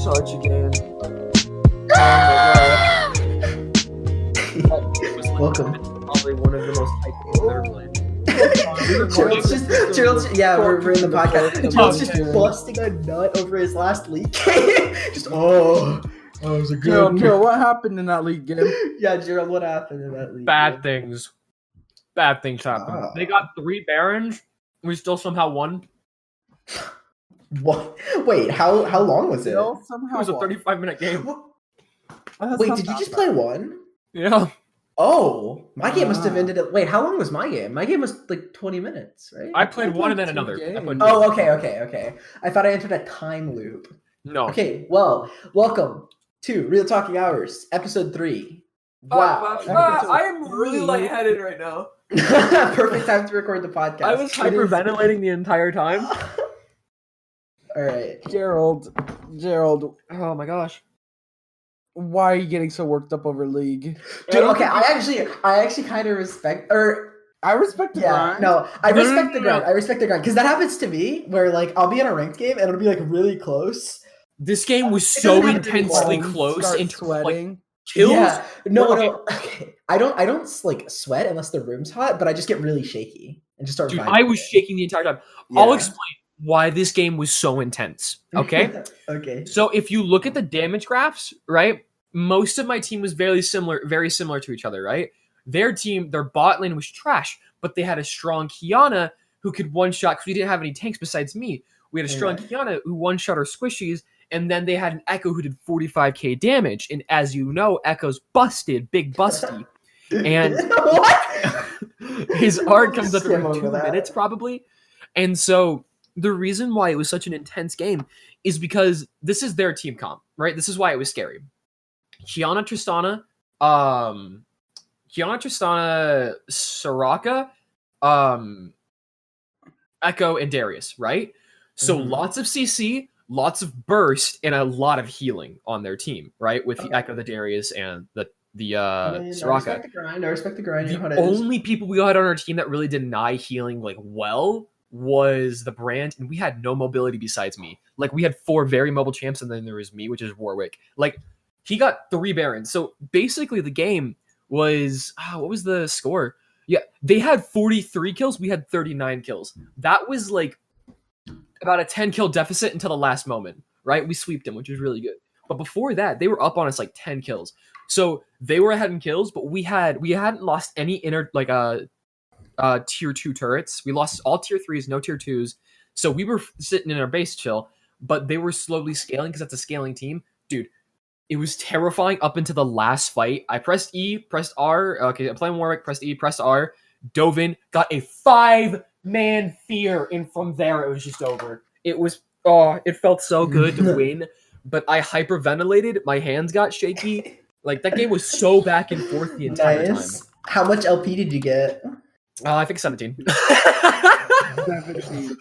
charge again. Welcome. Probably one of the most hyped games I've ever played. Gerald's we're in the podcast. Gerald's just busting a nut over his last league game. It was a good Gerald, what happened in that league game? Yeah, Gerald, what happened in that league Bad game? things. Bad things happened. They got 3 Barons. We still somehow won. What? Wait, how long was it? It was a 35-minute game. Wait, did you just play one? Yeah. Oh, my game must have ended at... Wait, how long was my game? My game was like 20 minutes, right? I played one and then another. Oh, okay. I thought I entered a time loop. No. Okay, well, welcome to Real Talking Hours, episode 3. Wow. I am really lightheaded right now. Perfect time to record the podcast. I was hyperventilating the entire time. All right. Jerald, Oh my gosh. why are you getting so worked up over League? Dude, okay, I actually kind of respect, I respect the grind. I respect the grind. I respect the grind because that happens to me where like I'll be in a ranked game and it'll be like really close. This game was so intensely close into sweating. Like, kills. Yeah, no. Okay. I don't like sweat unless the room's hot, but I just get really shaky and just start. Dude, I was shaking the entire time. Yeah. I'll explain why this game was so intense. Okay. Okay. So if you look at the damage graphs, right, most of my team was very similar to each other, right? Their team, their bot lane was trash, but they had a strong Kiana who could one-shot, because we didn't have any tanks besides me. We had a strong Kiana who one-shot our squishies, and then they had an tEKOU who did 45k damage. And as you know, tEKOU's busted, big busty. And his art comes up in 2 minutes probably. And so the reason why it was such an intense game is because this is their team comp, right? This is why it was scary. Kiana, Tristana, Soraka, tEKOU, and Darius, right? So lots of CC, lots of burst, and a lot of healing on their team, right? With the tEKOU, the Darius, and the Soraka. I respect the grind. The only people we had on our team that really deny healing like well was the brand, and we had no mobility besides me. Like we had 4 very mobile champs, and then there was me, which is Warwick. Like he got 3 Barons. So basically the game was what was the score? Yeah, they had 43 kills, we had 39 kills. That was like about a 10 kill deficit until the last moment, right? We sweeped them, which was really good. But before that, they were up on us like 10 kills. So they were ahead in kills, but we hadn't lost any inner like tier 2 turrets. We lost all tier 3s, no tier 2s. So we were sitting in our base chill, but they were slowly scaling because that's a scaling team. Dude, it was terrifying up into the last fight. I pressed E, pressed R. Okay, I'm playing Warwick, pressed E, pressed R, dove in, got a 5-man fear, and from there it was just over. It was, it felt so good to win, but I hyperventilated, my hands got shaky. Like, that game was so back and forth the entire time. How much LP did you get? I think 17.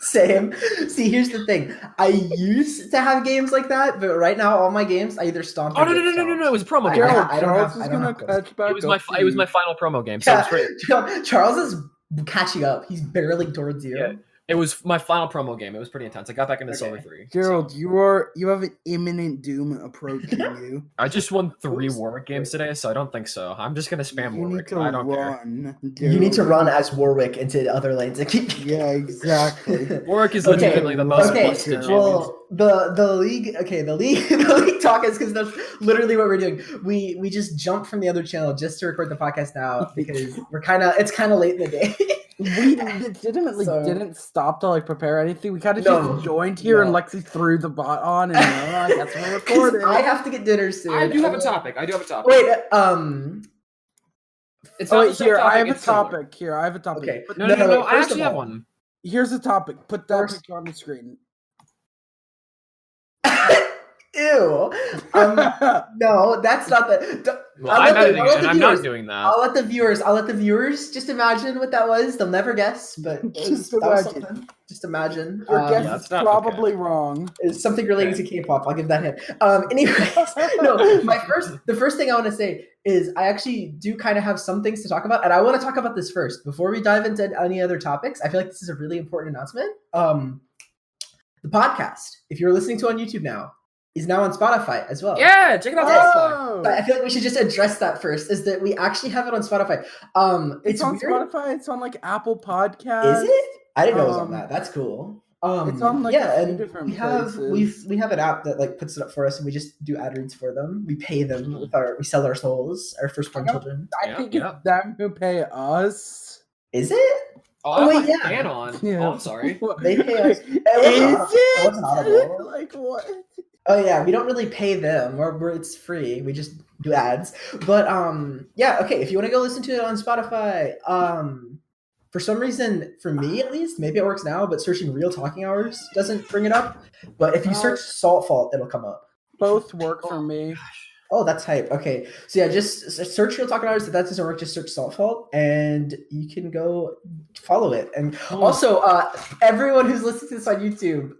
Same. See, here's the thing. I used to have games like that, but right now all my games I either stomp. Oh no! It was a promo game. It was my final promo game. So Charles is catching up. He's barreling towards you. Yeah. It was my final promo game. It was pretty intense. I got back into Silver 3. Gerald, you have an imminent doom approaching you. I just won 3 Warwick games today, so I don't think so. I'm just gonna spam Warwick. I don't care. You need to run as Warwick into other lanes. Yeah, exactly. Warwick is legitimately the most busted champion. Well, the league talk is because that's literally what we're doing. We just jumped from the other channel just to record the podcast now because it's kind of late in the day. We legitimately didn't stop to like prepare anything. We kind of just joined here and Lexi threw the bot on and that's what we're recording. I have to get dinner soon. I do have a topic. Wait, it's not here. I have a topic. Here, I have a topic. Okay. No. I actually have one. Here's the topic. Put that picture on the screen. Ew. No, that's not the. Well, I'm editing it, and I'm not doing that. I'll let the viewers just imagine what that was. They'll never guess, but just imagine. Your guess is probably wrong. It's something related to K-pop. I'll give that hint. Anyways, no. The first thing I want to say is I actually do kind of have some things to talk about, and I want to talk about this first before we dive into any other topics. I feel like this is a really important announcement. The podcast, if you're listening to on YouTube now, is now on Spotify as well. Yeah, check it out. Oh! But I feel like we should just address that first. Is that we actually have it on Spotify? It's on weird. Spotify. It's on like Apple Podcasts. Is it? I didn't know it was on that. That's cool. It's on like a few different places. We have an app that like puts it up for us, and we just do ad reads for them. We pay them with we sell our souls, our firstborn children. I think it's them who pay us. Is it? Oh wait, yeah. Fan on. Yeah. Oh, I'm sorry. They pay us. Is it? Audible. Like what? Oh yeah, we don't really pay them. It's free. We just do ads. But yeah, okay. If you want to go listen to it on Spotify, for some reason, for me at least, maybe it works now, but searching Real Talking Hours doesn't bring it up. But if you search SaltFault, it'll come up. Both work for me. Oh, that's hype. Okay. So yeah, just search Real Talking Hours. If that doesn't work, just search SaltFault and you can go follow it. And also, everyone who's listening to this on YouTube,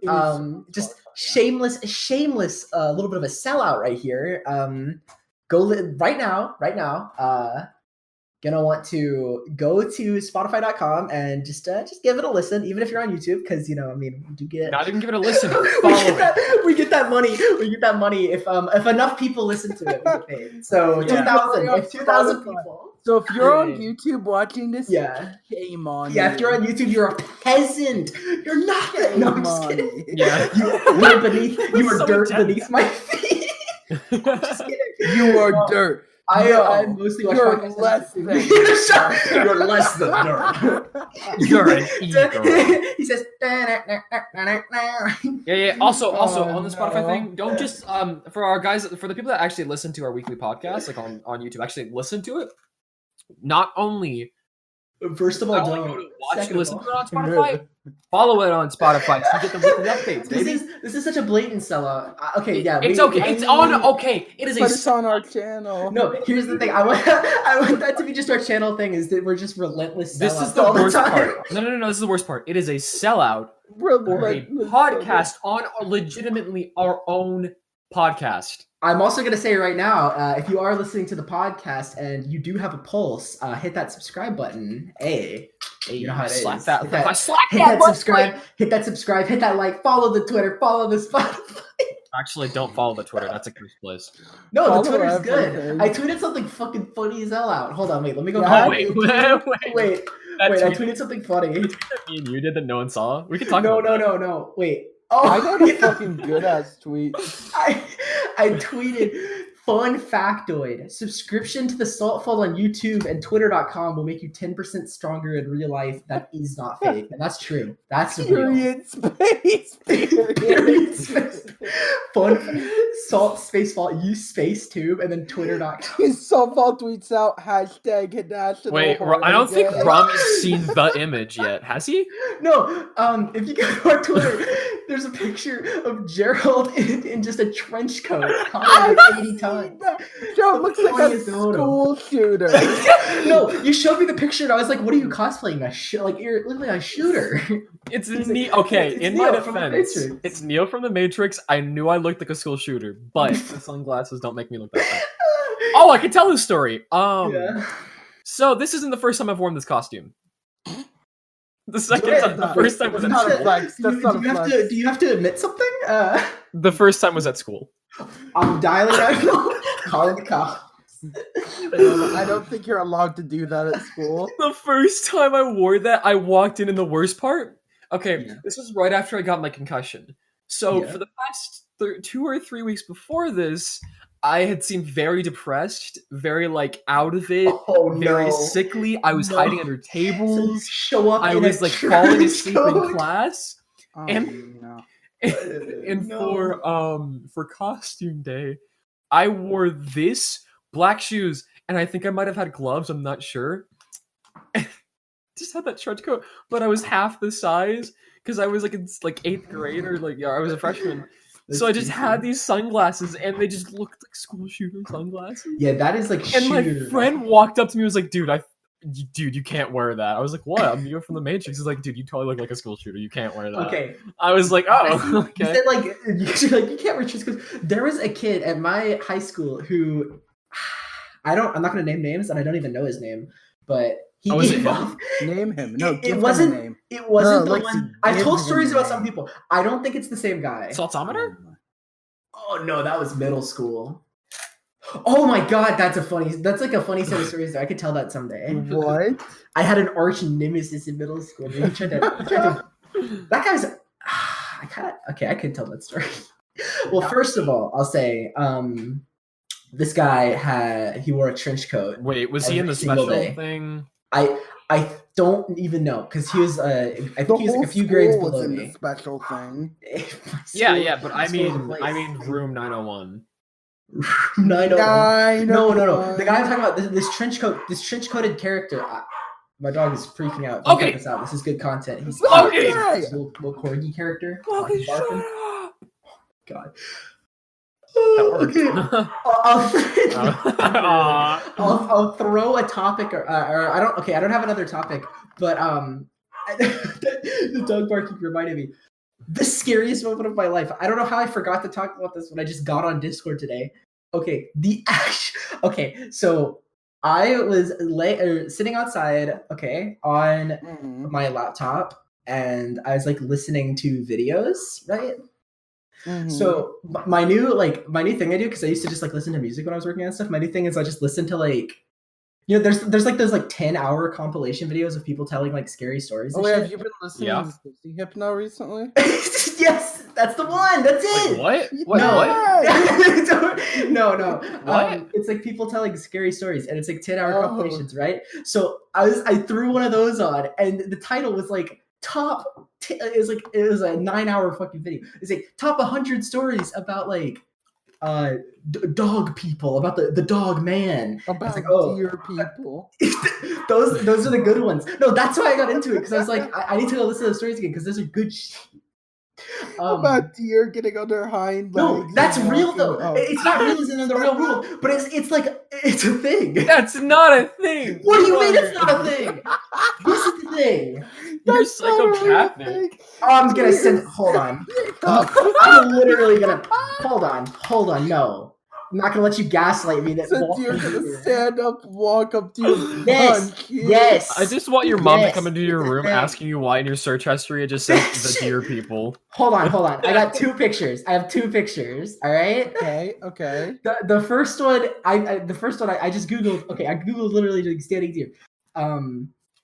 just shameless, a little bit of a sellout right here. Go right now. Gonna want to go to Spotify.com and just give it a listen, even if you're on YouTube, because we do get not even give it a listen. Follow we get that money. We get that money if enough people listen to it, we get paid. So 2,000 people. So if you're on YouTube watching this, shame on you. Yeah, if you're on YouTube, you're a peasant. You're not. No, I'm just kidding. Yeah, you are dirt beneath my feet. Just kidding. You are dirt. I mostly watch podcasts. Less than you're less than dirt. You're an e-girl. He says. Yeah. Also on the Spotify thing, don't just for our guys, for the people that actually listen to our weekly podcast, like on YouTube, actually listen to it. Not only. First of all, don't watch, listen to it on Spotify. Follow it on Spotify so you get the weekly updates. This is such a blatant sellout. Okay, yeah, it's okay. It's on. Okay, it's on our channel. No, here's the thing. I want that to be just our channel thing. Is that we're just relentless. This is the worst part. No. This is the worst part. It is a sellout for a podcast on legitimately our own podcast. I'm also going to say right now, if you are listening to the podcast and you do have a pulse, hit that subscribe button. Hey, you know how it slap is. That. Hit that subscribe. Hit that like. Follow the Twitter. Follow the Spotify. Actually, don't follow the Twitter. That's a goose place. No, the Twitter's good. I tweeted something fucking funny as hell out. Hold on, wait. Let me go. Wait. I tweeted something funny. Me and you did that no one saw. We can talk. No. Wait. Oh, I got a fucking good ass tweet. I tweeted, fun factoid. Subscription to the SaltFault on YouTube and Twitter.com will make you 10% stronger in real life. That is not fake. And that's true. That's period real. Period space. Fun Salt space fault, use space tube, and then Twitter.com. SaltFault tweets out #national. Wait, I don't think Rami's seen the image yet. Has he? No. If you go to our Twitter, there's a picture of Jerald in just a trench coat. Like 80 times. Joe looks like a school shooter. No, you showed me the picture and I was like, what are you cosplaying? You're literally a shooter. It's Neo. Okay, in my defense, it's Neo from the Matrix. I knew I looked like a school shooter, but the sunglasses don't make me look that bad. Oh, I can tell this story. So this isn't the first time I've worn this costume. The first time was at school. Do you have to admit something? The first time was at school. I'm dialing out. Calling the cops. I don't think you're allowed to do that at school. The first time I wore that, I walked in the worst part. Okay, This was right after I got my concussion. So for the past 2 or 3 weeks before this, I had seemed very depressed, very out of it, very sickly. I was hiding under tables. Show up. I was falling asleep in class. For costume day, I wore this, black shoes, and I think I might have had gloves. I'm not sure. Just had that trench coat, but I was half the size because I was in 8th grade or I was a freshman. So I just had these sunglasses, and they just looked like school shooter sunglasses. Yeah, that is And my friend walked up to me and was like, "Dude, you can't wear that." I was like, "What? I'm Neo from the Matrix." He's like, "Dude, you totally look like a school shooter. You can't wear that." Okay. I was like, "Oh, okay." You said you can't wear shoes because there was a kid at my high school who I'm not going to name names, and I don't even know his name, but he name him. No, it wasn't. Him a name. It wasn't no, the one. I've told stories about some people. I don't think it's the same guy. Saltometer? Oh no, that was middle school. Oh my god, that's like a funny set of stories. I could tell that someday. What? I had an arch nemesis in middle school. He tried to that guy's I could tell that story. Well, first of all, I'll say this guy he wore a trench coat. Wait, was he in the special thing? I don't even know because he was I think he was like a few grades below me. The special thing. Yeah, but I mean room 901. 901. No. The guy I'm talking about this trench-coated character. My dog is freaking out. Don't get this out. This is good content. He's this little corgi character. Okay, shut barking. up. God. Okay. I'll throw a topic or I don't have another topic, but the dog barking reminded me. The scariest moment of my life. I don't know how I forgot to talk about this when I just got on Discord today. Okay, so I was sitting outside, on my laptop, and I was like listening to videos, right? Mm-hmm. So my new thing I do, because I used to just like listen to music when I was working on stuff. My new thing is I just listen to there's like those 10-hour compilation videos of people telling like scary stories. Oh, wait, have you been listening to syGMS recently? Yes, that's the one. That's it. What? What? No. What? It's like people telling scary stories, and it's like 10-hour compilations, right? So I threw one of those on, and the title was like it was a 9-hour fucking video. It's like top 100 stories about like dog people, about the dog man, about like, deer people. those are the good ones. No, that's why I got into it, because I was like, I need to go listen to the stories again, because those are good shit. About deer getting on their hind legs. No, that's real though. It's not real as in the real world, but it's like it's a thing. That's not a thing. What do you mean it's not a thing? This is the thing. You're psychopathic. I'm gonna send. Hold on. I'm literally gonna. Hold on. No, I'm not gonna let you gaslight me. So you're gonna stand up, walk up to you. Yes. I just want your mom to come into your room asking you why in your search history it just says the deer people. Hold on. I got 2 pictures. I have 2 pictures. All right. Okay. The first one, I just googled. Okay, I googled literally like standing deer.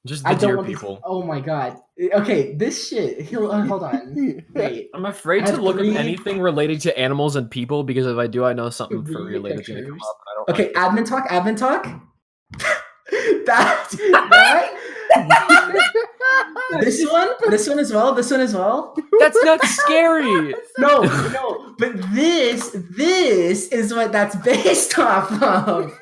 Just the deer people. Oh my god. Okay, this shit. Hold on. Wait. I'm afraid to look up anything related to animals and people, because if I do, I know something related to come up. I don't admin talk. that this one as well. That's not scary. No, but this is what that's based off of.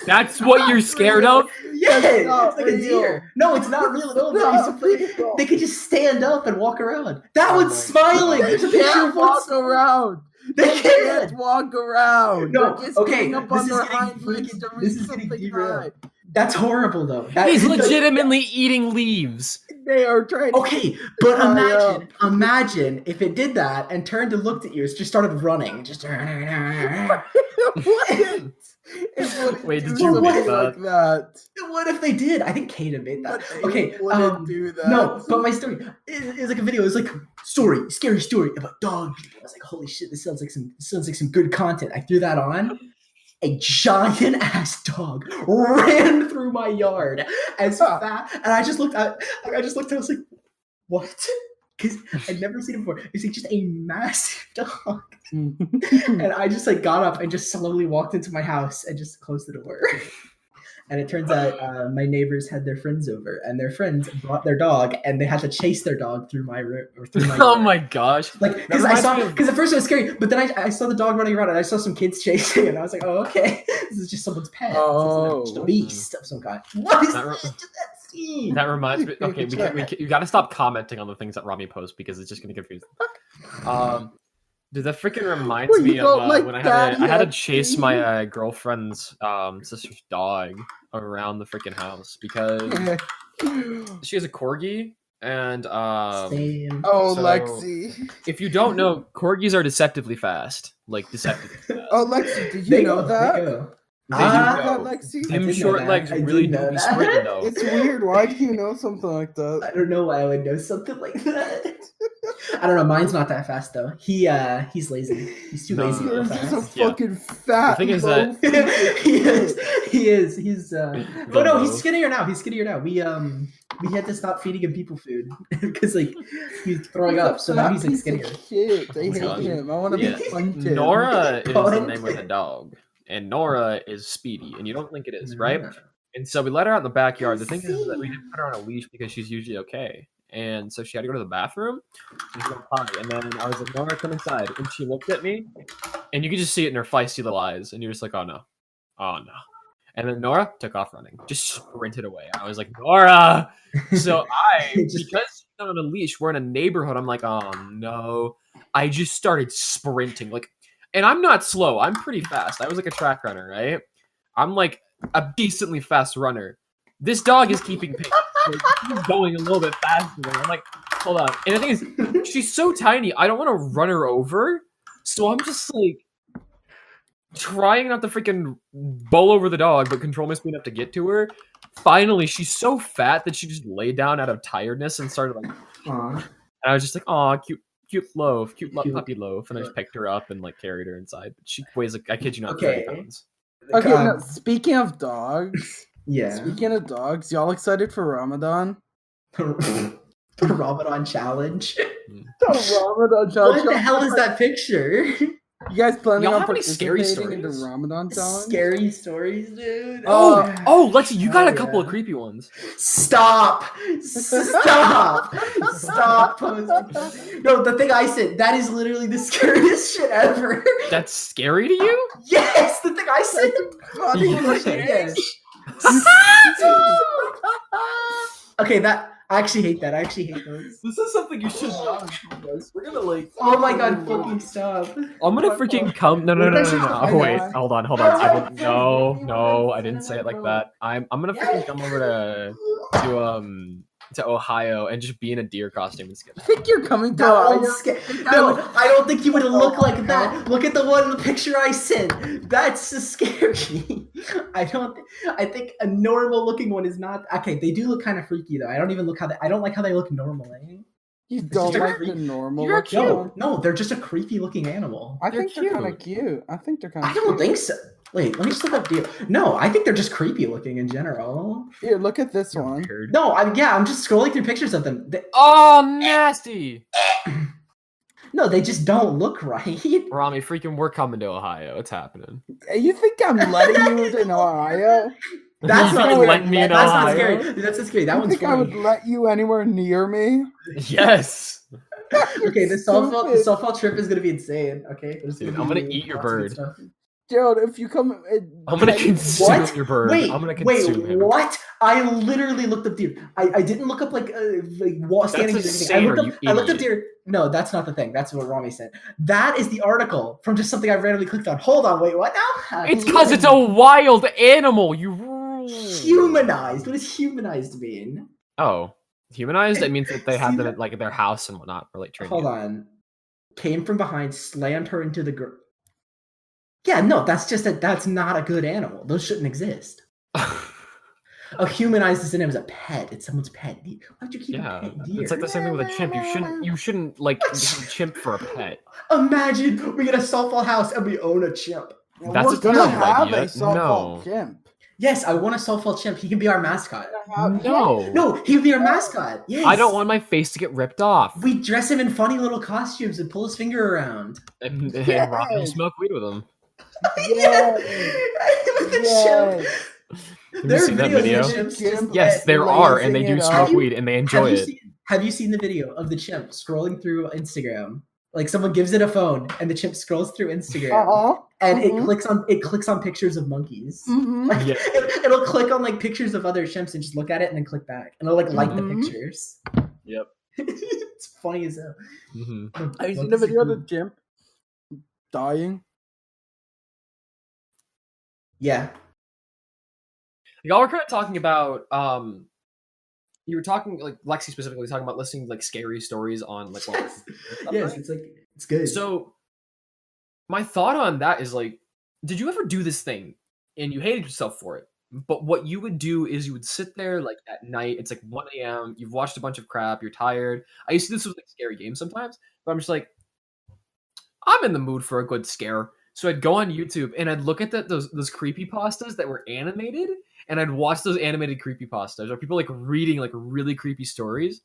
That's what you're scared of? Yes, it's like a deer. No, it's not real at all. They could just stand up and walk around. That one's smiling. They can't walk around. They can't walk around. No, okay. This is getting derailed. That's horrible, though. He's legitimately eating leaves. They are trying to... Okay, but imagine if it did that and turned and looked at you, just started running. Just... Wait, did you make like that? What if they did? I think Kata made that. Okay, do that. No, but my story is like a video. It's like scary story about dog people. I was like, holy shit, this sounds like some good content. I threw that on. A giant ass dog ran through my yard as fast, and I just looked. I was like, what? Because I'd never seen it before. It's like just a massive dog. And I just like got up and just slowly walked into my house and just closed the door. And it turns out my neighbors had their friends over, and their friends brought their dog, and they had to chase their dog through my room or through my Oh my gosh! Like because at first it was scary, but then I saw the dog running around, and I saw some kids chasing, and I was like, oh okay, this is just someone's pet. This is a beast of some kind. What is that scene? That reminds me. Okay, you got to stop commenting on the things that Rami posts, because it's just going to confuse them. Dude, that freaking reminds me of when I had to chase my girlfriend's sister's dog around the freaking house because she has a corgi, and Lexi. If you don't know, corgis are deceptively fast. Like deceptively fast. Oh, Lexi, did you know that? Lexi? Them short legs really do be sprinting though. It's weird. Why do you know something like that? I don't know why I would know something like that. I don't know. Mine's not that fast though. He's lazy. He's too lazy. You're to go just a fast. fucking fat. The thing is that he is. He's. Oh no, he's skinnier now. He's skinnier now. We had to stop feeding him people food because like he's throwing up. So now he's like skinnier. Shit, I hate him. I want to be punted. Nora is the name of the dog, and Nora is speedy, and you don't think it is, right? And so we let her out in the backyard. The thing is that we didn't put her on a leash because she's usually okay. And so she had to go to the bathroom. She was going potty. And then I was like, Nora, come inside. And she looked at me. And you could just see it in her feisty little eyes. And you're just like, oh no. Oh no. And then Nora took off running. Just sprinted away. I was like, Nora! So because she's not on a leash, we're in a neighborhood. I'm like, oh no. I just started sprinting. And I'm not slow. I'm pretty fast. I was like a track runner, right? I'm like a decently fast runner. This dog is keeping pace. She's going a little bit faster than me. I'm like, hold on. And the thing is, she's so tiny, I don't want to run her over. So I'm just like trying not to freaking bowl over the dog, but control my speed enough to get to her. Finally, she's so fat that she just laid down out of tiredness and started like, and I was just like, aw, cute loaf, cute puppy loaf. And I just picked her up and like carried her inside. But she weighs like, I kid you not, 30 pounds. Okay, now, speaking of dogs. Yeah. Speaking of dogs, y'all excited for Ramadan? The Ramadan challenge. The Ramadan challenge. What the hell is that picture? You guys planning Y'all on have any scary participating in the stories? Ramadan challenge? Scary stories, dude. Oh, Lexi, you got a couple of creepy ones. Stop posting. No, the thing I said, that is literally the scariest shit ever. That's scary to you? Yes, the thing I said. Yes. Okay, I actually hate that. I actually hate those. This is something you should not do, guys. We're gonna like. Oh my god, fucking stop. I'm gonna freaking come. No. Oh, wait, hold on. I didn't. No, I didn't say it like that. I'm gonna freaking come over to Ohio and just be in a deer costume and skip. I think you're coming to No, I don't think you would look like that. Look at the one in the picture I sent. That's just scary. I think a normal looking one is not. Okay, they do look kind of freaky though. I don't like how they look normal. You don't like the normal. You're cute. No, they're just a creepy looking animal. I think they're kind of cute. I don't think so. Wait, let me just look up deer. No, I think they're just creepy looking in general. Here, look at this one. No, I'm just scrolling through pictures of them. Oh, nasty! No, they just don't look right. Rami, freaking, we're coming to Ohio. It's happening. You think I'm letting you in Ohio? That's You not think weird. let me in That's Ohio? not scary. That's not scary. That You one's think I funny. would let you anywhere near me? Yes. Okay, the SaltFault trip is gonna be insane. Okay, Dude, I'm gonna eat your bird. Gerald, if you come, I'm gonna consume What? your bird. I'm gonna consume him. What? I literally looked up deer. I didn't look up like wall standing. That's a I satyr, looked up deer. No, that's not the thing. That's what Rami said. That is the article from just something I randomly clicked on. Hold on, wait, what now? It's because it's a wild animal. You Humanized. What does humanized mean? Oh, humanized? It means that they have them at like their house and whatnot for like training. Hold on. Came from behind, slammed her into the ground. Yeah, no, that's not a good animal. Those shouldn't exist. Oh, humanized is the name as a pet. It's someone's pet. Why'd you keep a pet deer? It's like the same thing with a chimp. You shouldn't like have a chimp for a pet. Imagine we get a SaltFault house and we own a chimp. That's we're a gonna terrible have idea. a SaltFault chimp. Yes, I want a SaltFault chimp. He can be our mascot. No, he can be our mascot. Yes. I don't want my face to get ripped off. We dress him in funny little costumes and pull his finger around. And Rami will smoke weed with him. Yeah. With the chimp. Have you seen that video? Yes, there are, and they do smoke weed, and they enjoy it. Have you seen the video of the chimp scrolling through Instagram? Like someone gives it a phone, and the chimp scrolls through Instagram, and it clicks on pictures of monkeys. Like, it'll click on like pictures of other chimps and just look at it and then click back, and it'll like the pictures. Yep, it's funny as hell. Have you seen the video of the chimp dying? Yeah. Y'all were kind of talking about you were talking like Lexi specifically talking about listening to like scary stories on like yes, it's like it's good. So my thought on that is like, did you ever do this thing and you hated yourself for it. But what you would do is you would sit there like at night. It's like 1 a.m. You've watched a bunch of crap. You're tired. I used to do this with like scary games sometimes, but I'm just like, I'm in the mood for a good scare. So I'd go on YouTube and I'd look at those creepypastas that were animated, and I'd watch those animated creepypastas or people like reading like really creepy stories.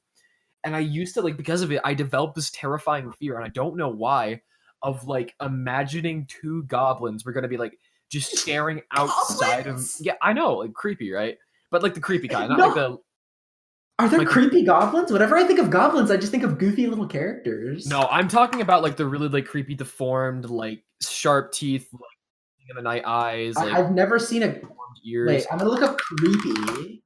And I used to like, because of it, I developed this terrifying fear, and I don't know why, of like imagining two goblins were gonna be like just staring outside Goblins? of. Yeah, I know, like creepy, right? But like the creepy kind, not No. like the. Are there Like- creepy goblins? Whenever I think of goblins, I just think of goofy little characters. No, I'm talking about like the really like creepy, deformed, like sharp teeth, like in the night eyes, like I've never seen a. deformed ears. Wait, I'm gonna look up creepy.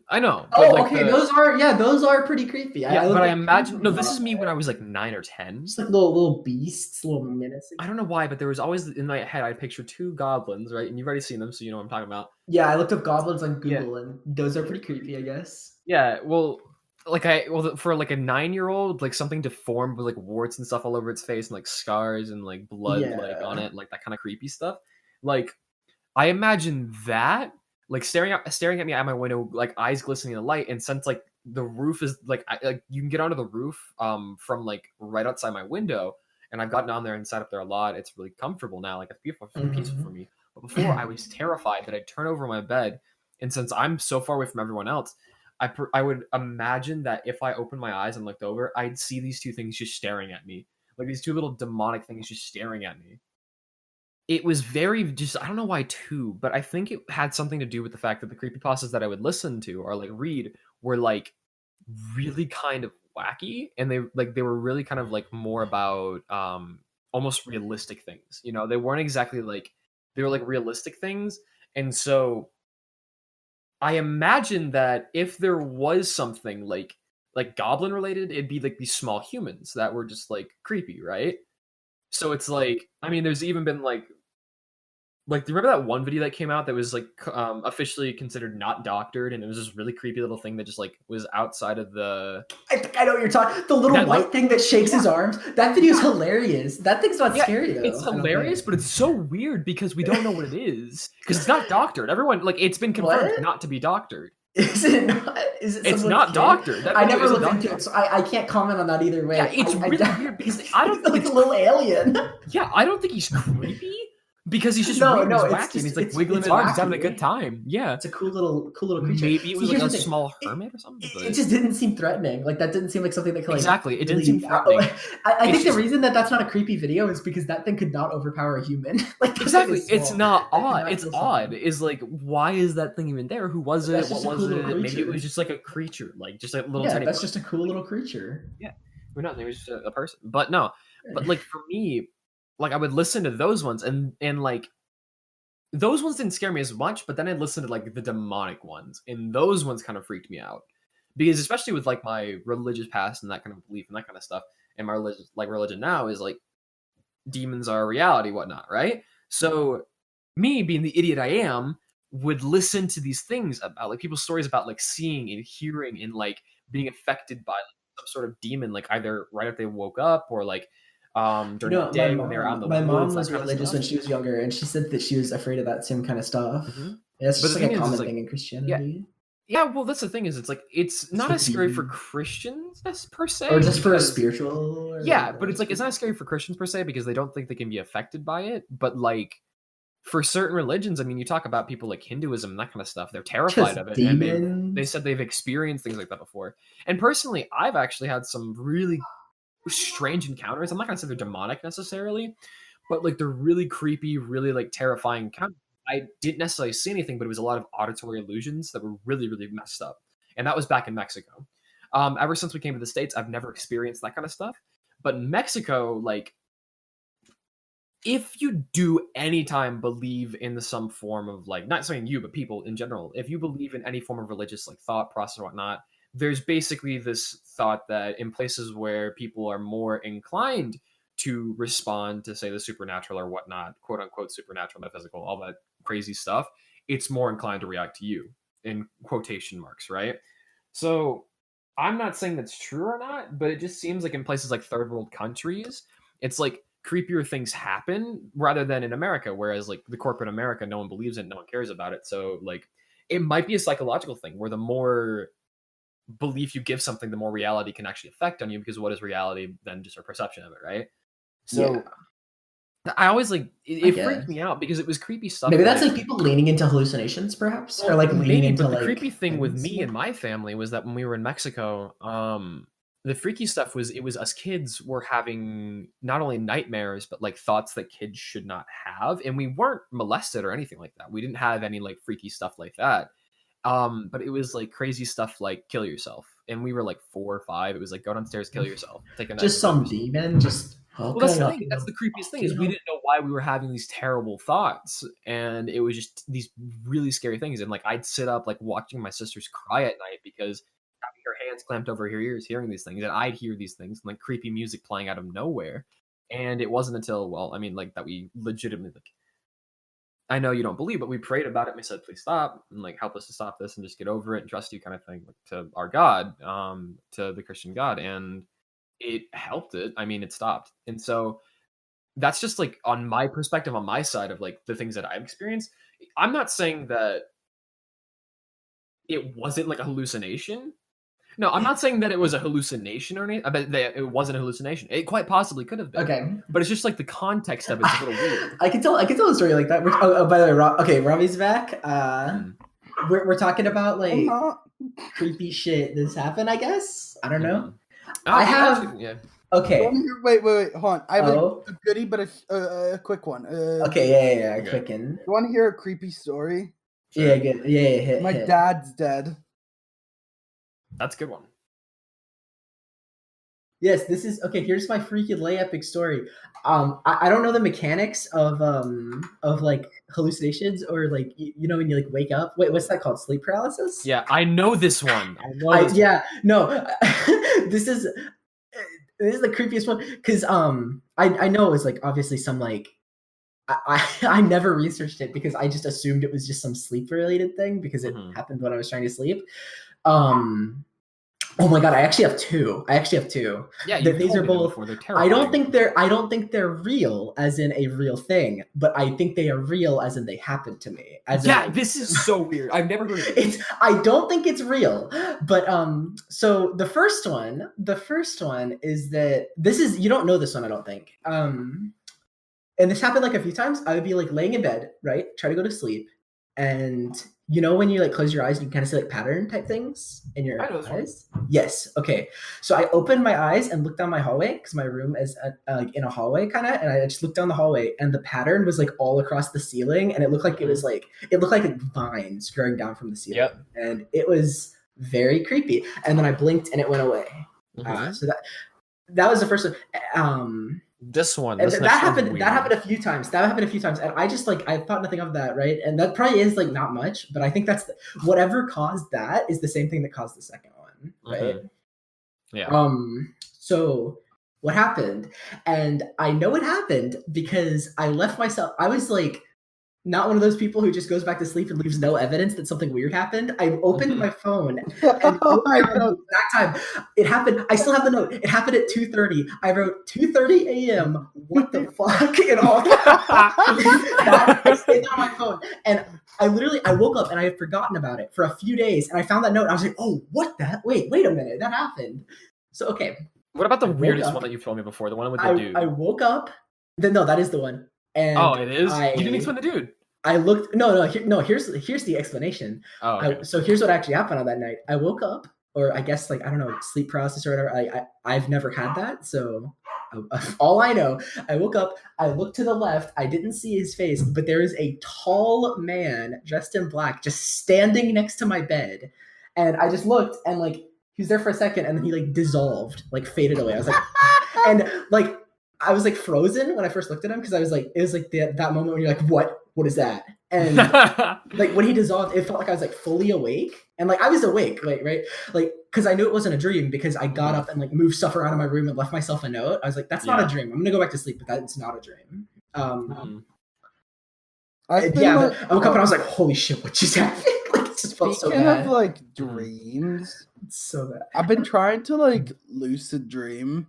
I know. Oh, like okay, those are pretty creepy. Yeah, but I imagine. creepy No, this is me goblins. when I was like 9 or 10. Just like little beasts, little menacing. I don't know why, but there was always in my head I'd picture two goblins, right? And you've already seen them, so you know what I'm talking about. Yeah, I looked up goblins on Google, and those are pretty creepy, I guess. Yeah, well, for like a 9-year-old, like something deformed with like warts and stuff all over its face and like scars and like blood like on it, like that kind of creepy stuff. Like, I imagine that like staring at me out my window, like eyes glistening in the light, and since like the roof is like you can get onto the roof from like right outside my window, and I've gotten on there and sat up there a lot. It's really comfortable now, like it's beautiful, peaceful for me. But before I was terrified that I'd turn over my bed, and since I'm so far away from everyone else, I would imagine that if I opened my eyes and looked over, I'd see these two things just staring at me, like these two little demonic things just staring at me. It was very just, I don't know why two, but I think it had something to do with the fact that the creepypastas that I would listen to or like read were like really kind of wacky, and they were really kind of like more about almost realistic things. You know, they weren't exactly like, they were like realistic things. And so I imagine that if there was something like goblin related, it'd be like these small humans that were just like creepy, right? So it's like, I mean, there's even been like, do you remember that one video that came out that was like officially considered not doctored, and it was this really creepy little thing that just like was outside of the. I think I know what you're talking. The little white thing that shakes his arms. That video's hilarious. That thing's not scary though. It's hilarious, but it's so weird because we don't know what it is because it's not doctored. Everyone like it's been confirmed not to be doctored. Is it not? Is it? It's not doctored. I never looked into it, so I can't comment on that either way. Yeah, it's really weird because I don't think like a little alien. Yeah, I don't think he's creepy. Because he's just no, weird, no, he's it's wacky, just, and he's like it's, wiggling it's his arms, wacky, having a good time. Yeah, it's a cool little creature. Maybe it was like a thing. small hermit or something. It just didn't seem threatening. Like that didn't seem like something that could like exactly. It didn't really seem threatening. I think the reason that's not a creepy video is because that thing could not overpower a human. Like exactly, it's not odd. It's odd. Is like, why is that thing even there? Who was it? What was it? Maybe it was just like a creature, like just a little tiny. That's just a cool little creature. Yeah, we're not. It was just a person. But no, but like for me, like I would listen to those ones and like. Those ones didn't scare me as much, but then I'd listen to like the demonic ones, and those ones kind of freaked me out because, especially with like my religious past and that kind of belief and that kind of stuff, and my religion now is like demons are a reality, whatnot, right? So me, being the idiot I am, would listen to these things about like people's stories about like seeing and hearing and like being affected by like, some sort of demon, like either right after they woke up or like. During the day when they were out in the my woods, mom was religious when she was younger, and she said that she was afraid of that same kind of stuff. Mm-hmm. Yeah, it's just like a common thing in Christianity. Yeah, well, that's the thing is, it's like it's not as scary for Christians per se, or just for spiritual. But it's like it's not scary for Christians per se because they don't think they can be affected by it. But like for certain religions, I mean, you talk about people like Hinduism and that kind of stuff; they're terrified of it, and they said they've experienced things like that before. And personally, I've actually had some really strange encounters. I'm not gonna say they're demonic necessarily, but like they're really creepy, really like terrifying encounters. I didn't necessarily see anything, but it was a lot of auditory illusions that were really, really messed up. And that was back in Mexico. Ever since we came to the States, I've never experienced that kind of stuff. But in Mexico, like, if you do anytime believe in some form of like, not saying you, but people in general, if you believe in any form of religious like thought process or whatnot, there's basically this thought that in places where people are more inclined to respond to, say, the supernatural or whatnot, quote unquote, supernatural, metaphysical, all that crazy stuff, it's more inclined to react to you, in quotation marks, right? So I'm not saying that's true or not, but it just seems like in places like third world countries, it's like creepier things happen rather than in America, whereas like the corporate America, no one believes it, no one cares about it. So like it might be a psychological thing where the more belief you give something, the more reality can actually affect on you, because what is reality than just our perception of it, right? So I always like it freaked me out because it was creepy stuff. Maybe that's like people leaning into hallucinations, perhaps, or like leaning into but the like creepy thing with me and my family was that when we were in Mexico, the freaky stuff was it was us kids were having not only nightmares but like thoughts that kids should not have, and we weren't molested or anything like that. We didn't have any like freaky stuff like that. But it was like crazy stuff like kill yourself, and we were like 4 or 5. It was like go downstairs, kill yourself, take a just some demon, just. Well, that's the thing. That's the creepiest thing, is we didn't know why we were having these terrible thoughts, and it was just these really scary things. And like I'd sit up like watching my sisters cry at night because having her hands clamped over her ears, hearing these things, and I'd hear these things and like creepy music playing out of nowhere. And it wasn't until like that we legitimately like. I know you don't believe, but we prayed about it. And we said, please stop and like help us to stop this and just get over it and trust you, kind of thing, like, to our God, to the Christian God. And it helped it. I mean, it stopped. And so that's just like on my perspective, on my side of like the things that I've experienced. I'm not saying that it wasn't like a hallucination. No, I'm not saying that it was a hallucination or anything. I bet that it wasn't a hallucination. It quite possibly could have been. Okay. But it's just like the context of it's a little weird. I can tell a story like that. By the way, Rami's back. We're talking about like creepy shit that's happened, I guess. I don't know. I have. Okay. Wait, hold on. I have a goodie, but a quick one. Okay, yeah, quick one. You want to hear a creepy story? Yeah, good. Yeah. My dad's dead. That's a good one. Yes, this is okay. Here's my freaking lay epic story. I don't know the mechanics of like hallucinations or like you know when you like wake up. Wait, what's that called? Sleep paralysis? Yeah, I know this one. This is the creepiest one because I know it was like obviously some like I never researched it because I just assumed it was just some sleep related thing because it happened when I was trying to sleep. Oh my god, I actually have two. Yeah, these are both. They're terrifying. I don't think they're real as in a real thing, but I think they are real as in they happened to me. This is so weird. I've never heard of it. I don't think it's real, but so the first one is that this is you don't know this one, I don't think. And this happened like a few times. I would be like laying in bed, right? Try to go to sleep, and you know when you like close your eyes and you kind of see like pattern type things in your eyes? Yes. Okay. So I opened my eyes and looked down my hallway because my room is in a hallway kind of, and I just looked down the hallway and the pattern was like all across the ceiling, and it looked like vines growing down from the ceiling. Yep. And it was very creepy. And then I blinked and it went away. So that was the first one. This one. That happened a few times. And I just like I thought nothing of that, right? And that probably is like not much, but I think that's whatever caused that is the same thing that caused the second one, right? Yeah. So what happened? And I know it happened because I left myself. I was like not one of those people who just goes back to sleep and leaves no evidence that something weird happened. I opened my phone and that time it happened. I still have the note. It happened at 2:30. I wrote 2:30 a.m. What the fuck? And all that. I stayed on my phone. And I woke up and I had forgotten about it for a few days. And I found that note. And I was like, oh, what that? Wait a minute. That happened. So, okay. What about the weirdest one that you've told me before? The one with the dude? I woke up. No, that is the one. And it is? You didn't explain the dude. I looked. Here's the explanation. Oh, okay. So here's what actually happened on that night. I woke up, or I guess like I don't know, sleep paralysis or whatever. I've never had that, so all I know, I woke up. I looked to the left. I didn't see his face, but there is a tall man dressed in black just standing next to my bed, and I just looked and like he was there for a second, and then he like dissolved, like faded away. I was like, and like I was like frozen when I first looked at him because I was like, it was like that moment when you're like, what is that? And like when he dissolved, it felt like I was like fully awake, and like I was awake, like right, like because I knew it wasn't a dream because I got up and like moved stuff around in my room and left myself a note. I was like, that's not a dream. I'm gonna go back to sleep, but that's not a dream. I woke up and I was like, holy shit, what just happened? Like it just felt so bad. Speaking of like dreams, it's so bad. I've been trying to like lucid dream.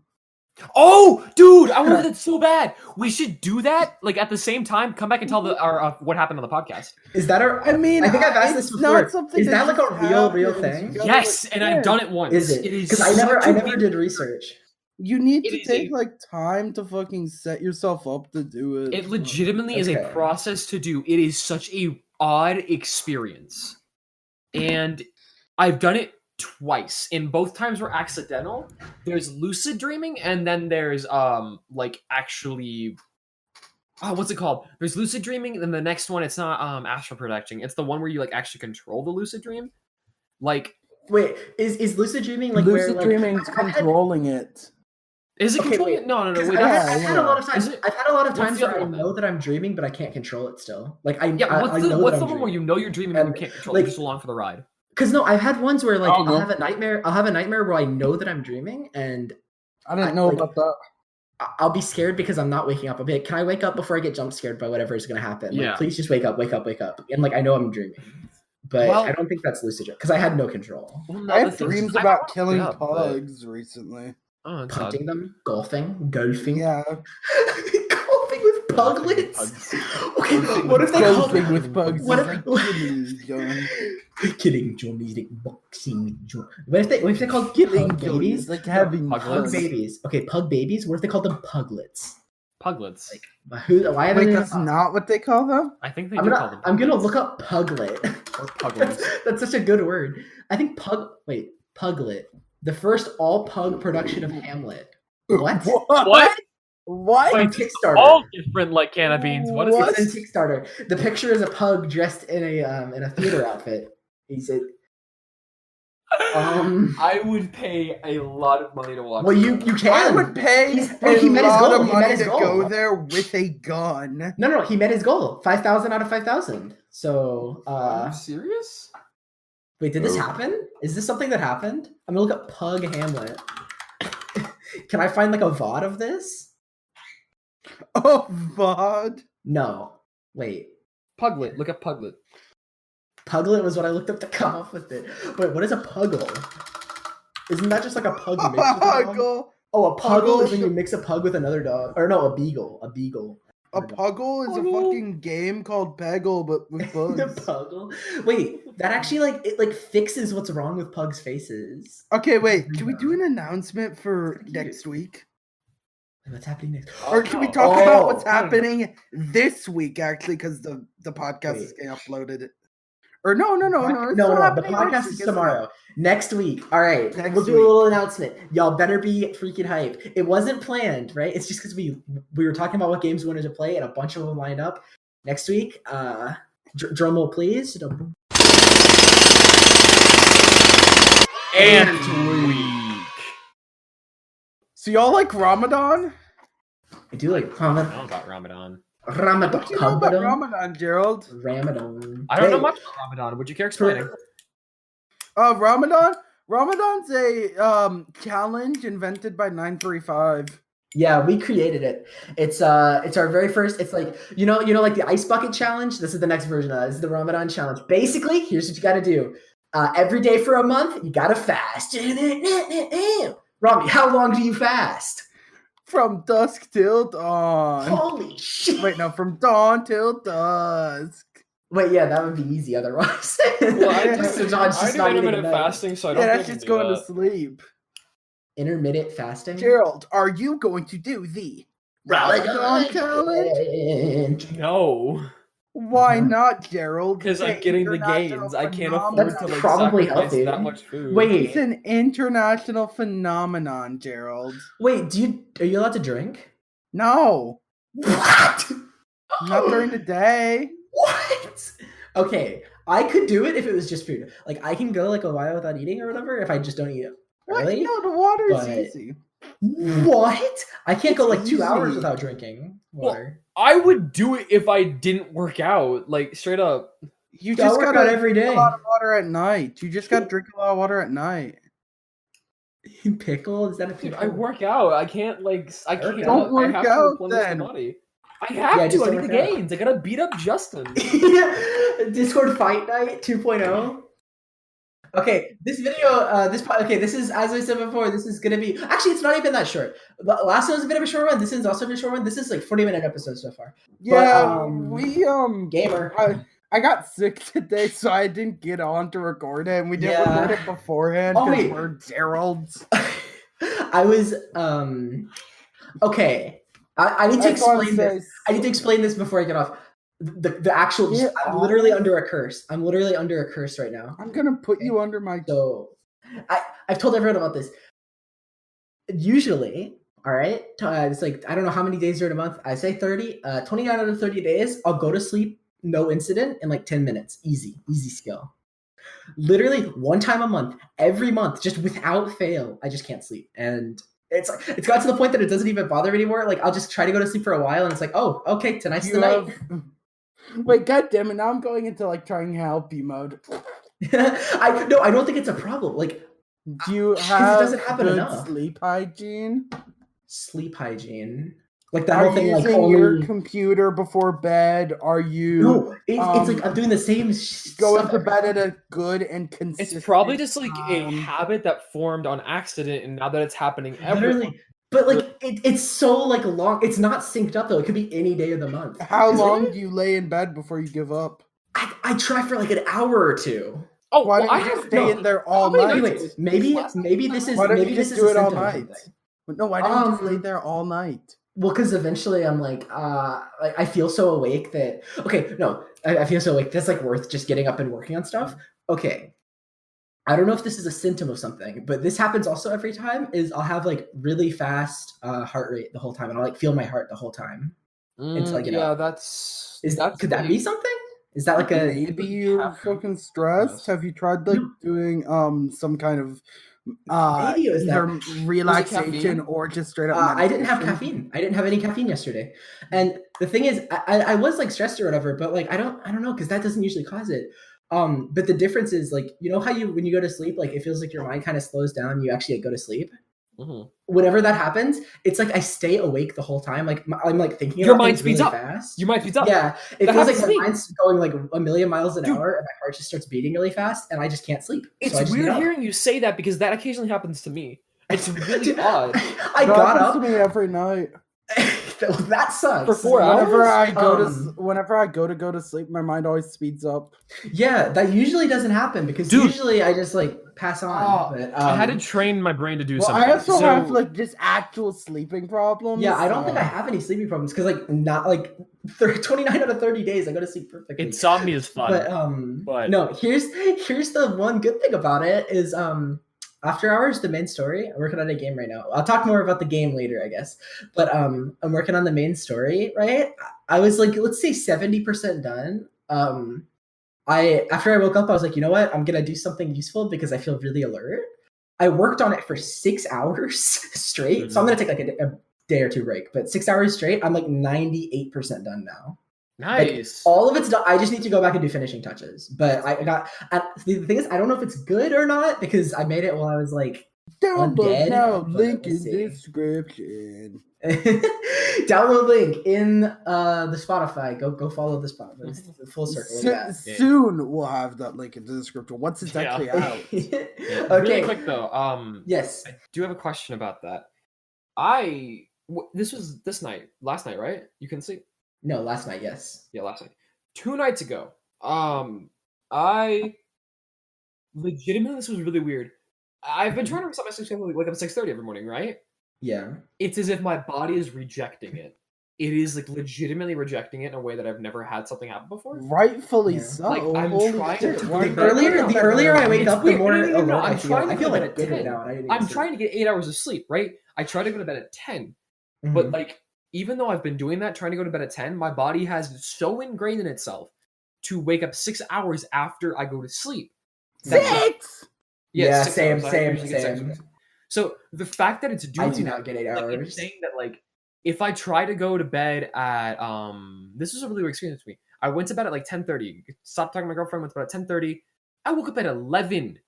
Oh, dude, I wanted that so bad. We should do that like at the same time. Come back and tell our what happened on the podcast. Is that our? I mean, I think I've asked this before. Not something is that like a real happens. thing? Yes, and I've done it once. Is it? Because I never did research. You need to take like time to fucking set yourself up to do it. It legitimately is a process to do. It is such a odd experience, and I've done it twice, and both times were accidental. There's lucid dreaming, and then there's like actually what's it called? There's lucid dreaming, and then the next one, it's not astral projecting. It's the one where you like actually control the lucid dream. Like, wait, is lucid dreaming like lucid where dreaming's controlling it? Is it controlling it? No. Wait, I've had a lot of times. I've had a lot of times where I one, know that I'm dreaming, but I can't control it still. Like I know what's the one where you know you're dreaming and you can't control it? You're just along for the ride. Because no, I've had ones where like I'll have a nightmare. I'll have a nightmare where I know that I'm dreaming, and I didn't know about that. I'll be scared because I'm not waking up. I'll be like, can I wake up before I get jump scared by whatever is going to happen? Like, please just wake up. And like I know I'm dreaming, but I don't think that's lucid dreaming because I had no control. Well, I have dreams about killing pugs recently. Hunting them, golfing. Yeah. Golfing with puglets. Okay, what if they golfing with pugs? What if killing Johnny's like boxing with John? What if they called killing pug babies? Like having pug babies. Okay, pug babies. What if they called them puglets? Puglets. Like why? Wait, that's not what they call them. I think they do call them. I'm gonna look up puglet. Or puglets. That's such a good word. I think puglet. The first all-pug production of Hamlet. What? What? On Kickstarter. All different like can of beans. What is this? On Kickstarter. The picture is a pug dressed in a theater outfit. He said, I would pay a lot of money to watch. Well, you can. I would pay a lot of money to go there with a gun. No. He met his goal. 5,000 out of 5,000. So, are you serious? Wait, did this happen? Is this something that happened? I'm gonna look up Pug Hamlet. Can I find like a VOD of this? Oh, VOD? No. Wait. Puglet. Look up Puglet. Puglet was what I looked up to come up with it. Wait, what is a puggle? Isn't that just like a pug mix with a dog? Oh, a puggle is when you mix a pug with another dog. Or no, a beagle. A beagle. A puggle is a fucking game called Peggle, but with bugs. The puggle? Wait, that actually it fixes what's wrong with pugs' faces. Okay, wait. Can we do an announcement for next week? What's happening next? Or can we talk about what's happening this week, actually, because the podcast is getting uploaded. Or no. The podcast is tomorrow. Next week. All right. We'll do a little announcement. Y'all better be freaking hype. It wasn't planned, right? It's just because we were talking about what games we wanted to play, and a bunch of them lined up. Next week, drum roll, please. And week. So y'all like Ramadan? I do like Ramadan. I don't know about Ramadan. Ramadan. What do you know about Ramadan, Jerald? Ramadan. I don't know much about Ramadan. Would you care explaining? Ramadan's a challenge invented by 935. Yeah, we created it. It's our very first. It's like you know like the ice bucket challenge. This is the next version of that. This is the Ramadan challenge. Basically, here's what you got to do. Every day for a month, you got to fast. Rami, how long do you fast? From dusk till dawn. Holy shit! Wait, no, from dawn till dusk. Wait, yeah, that would be easy otherwise. Well, I do intermittent fasting, so I don't. Yeah, that's just going to sleep. Intermittent fasting. Jerald, are you going to do the Ramadan challenge? No. Why not, Jerald? Because I'm getting the gains. I can't afford That's to like probably sacrifice healthy. that much food. Wait, it's an international phenomenon, Jerald. Wait, are you allowed to drink? No. What? Not during the day. What? Okay, I could do it if it was just food. Like I can go like a while without eating or whatever if I just don't eat it. Really? No, the water is easy. What? I can't go like 2 hours without drinking water. Well, I would do it if I didn't work out, like straight up. You just gotta every day. Drink a lot of water at night. You just gotta drink a lot of water at night. Pickle? Is that a pickle? Dude, I work out. I can't like. I can't. Don't work I have out to then. The body. I have to. I need the gains. I gotta beat up Justin. Discord Fight Night 2.0. Okay, this video, this is, as I said before, this is gonna be, actually, it's not even that short. The last one was a bit of a short one. This one's also a bit short one. This is like 40-minute episodes so far. Yeah, but, gamer. I got sick today, so I didn't get on to record it, and we didn't record it beforehand because we're Jerald's. I was, okay. I need to explain this. I need to explain this before I get off. The actual, I'm literally under a curse. I'm literally under a curse right now. I'm gonna put you under my. So, I've told everyone about this. Usually, all right, it's like I don't know how many days are in a month. I say 30. 29 out of 30 days, I'll go to sleep, no incident, in like 10 minutes. Easy skill. Literally one time a month, every month, just without fail, I just can't sleep, and it's got to the point that it doesn't even bother me anymore. Like I'll just try to go to sleep for a while, and it's like, oh, okay, tonight's the night. Wait, goddammit, now I'm going into like trying to help you mode. I don't think it's a problem. Like, do you have it doesn't happen good enough. sleep hygiene? Sleep hygiene. Like that whole thing, like using your computer before bed? Are you? No, it's like I'm doing the same. Going to bed at a good and consistent. It's probably just like a habit that formed on accident, and now that it's happening every. But like it's so like long. It's not synced up though. It could be any day of the month. How long do you lay in bed before you give up? I try for like an hour or two. Oh, why don't you just stay in there all night? Maybe this is. Why don't maybe you this just is do it all night? No, why don't you just lay Um, there all night? Well, because eventually I'm like I feel so awake that I feel so awake that's like worth just getting up and working on stuff. Okay. I don't know if this is a symptom of something, but this happens also every time. Is I'll have like really fast heart rate the whole time, and I'll like feel my heart the whole time until I get up. Could that be something? Is that like maybe you're fucking stressed? Have you tried like doing some kind of either relaxation or just straight up I didn't have caffeine. I didn't have any caffeine yesterday, and the thing is, I was like stressed or whatever, but like I don't know because that doesn't usually cause it. But the difference is like, you know how when you go to sleep, like it feels like your mind kind of slows down. You actually go to sleep. Mm-hmm. Whenever that happens, it's like I stay awake the whole time. Like I'm like thinking your about mind speeds really up. Fast. Your mind speeds up. Yeah, it that feels like my mind's going like a million miles an hour, and my heart just starts beating really fast, and I just can't sleep. It's weird hearing you say that because that occasionally happens to me. It's really odd. I got up to me every night. That sucks. For 4 hours. Whenever I go to sleep, my mind always speeds up. Yeah, that usually doesn't happen because usually I just like pass on. But, I had to train my brain to do something. I also have like just actual sleeping problems. Yeah, I don't think I have any sleeping problems because like not like 29 out of 30 days I go to sleep perfectly. Insomnia is fun. But no, here's the one good thing about it is After Hours, the main story. I'm working on a game right now. I'll talk more about the game later, I guess. But I'm working on the main story, right? I was like, let's say 70% done. After I woke up, I was like, you know what? I'm gonna do something useful because I feel really alert. I worked on it for 6 hours straight. Mm-hmm. So I'm gonna take like a day or two break, but 6 hours straight, I'm like 98% done now. Nice. Like, all of it's done. I just need to go back and do finishing touches. But the thing is, I don't know if it's good or not because I made it while I was like download now. Link in description. Download link in the Spotify. Go follow the Spotify. It's the full circle. Soon we'll have that link in the description once it's actually out. Okay. Really quick though. Yes, I do have a question about that. This was last night, right? You couldn't sleep. No, last night, yes. Yeah, last night. 2 nights ago. I legitimately, this was really weird. I've been trying to reset my sleep schedule like up at 6:30 every morning, right? Yeah. It's as if my body is rejecting it. It is like legitimately rejecting it in a way that I've never had something happen before. Rightfully so. Like I'm trying to. The earlier I wake up, the more I feel like good now. I'm trying to get 8 hours of sleep, right? I try to go to bed at 10, but like. Even though I've been doing that, trying to go to bed at 10, my body has so ingrained in itself to wake up 6 hours after I go to sleep. 6? Yeah, same. So the fact that it's doing I do not get 8 hours. Like, it's saying that like if I try to go to bed at this was a really weird experience for me. I went to bed at like 10:30. Stopped talking to my girlfriend, went to bed at 10:30. I woke up at 11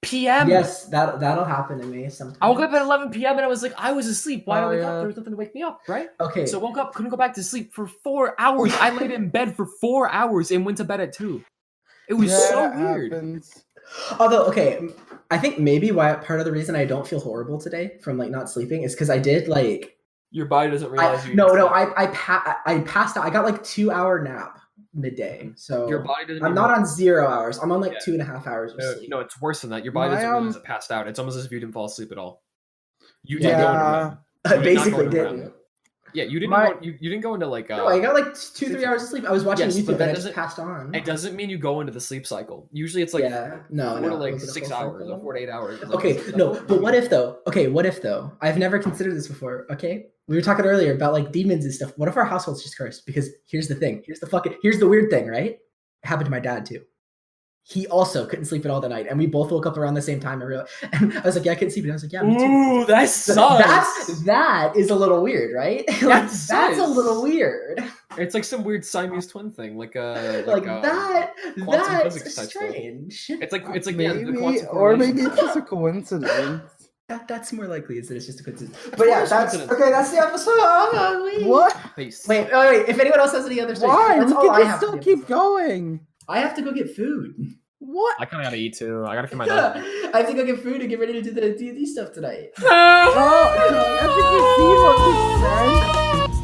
p.m. Yes, that'll happen to me sometimes. I woke up at 11 p.m. and I was like, I was asleep. Why did I wake up? There was nothing to wake me up, right? Okay. So woke up, couldn't go back to sleep for 4 hours. I laid in bed for 4 hours and went to bed at 2. It was so weird. Although, okay, I think maybe part of the reason I don't feel horrible today from like not sleeping is because I did like your body doesn't realize I passed out. I got like 2-hour nap midday, so your body doesn't. I'm not on 0 hours. I'm on like 2.5 hours of sleep. No, it's worse than that. Your body doesn't realize it passed out. It's almost as if you didn't fall asleep at all. You did go into REM. I basically didn't. Yeah, you didn't. You didn't go into like. No, I got like 2-3 hours of sleep. I was watching YouTube and I just passed on. It doesn't mean you go into the sleep cycle. Usually, it's like 4 to like 6 hours or 4 to 8 hours. Okay, no, but what if though? Okay, what if though? I've never considered this before. Okay, we were talking earlier about like demons and stuff. What if our household's just cursed? Because here's the thing. Here's the weird thing, right? It happened to my dad too. He also couldn't sleep at all that night, and we both woke up around the same time. And I was like, "Yeah, I couldn't sleep." And I was like, "Yeah, me too." Ooh, that sucks. That is a little weird, right? Like, that's a little weird. It's like some weird Siamese twin thing, like that's strange. It's like maybe, or maybe it's just a coincidence. That's more likely is that it's just a coincidence. But yeah, that's the episode. What? Wait. If anyone else has any other stories, why? We can still keep going. I have to go get food. What? I kind of gotta eat too. I gotta feed my dog. I have to go get food and get ready to do the D&D stuff tonight. I think you see what we said.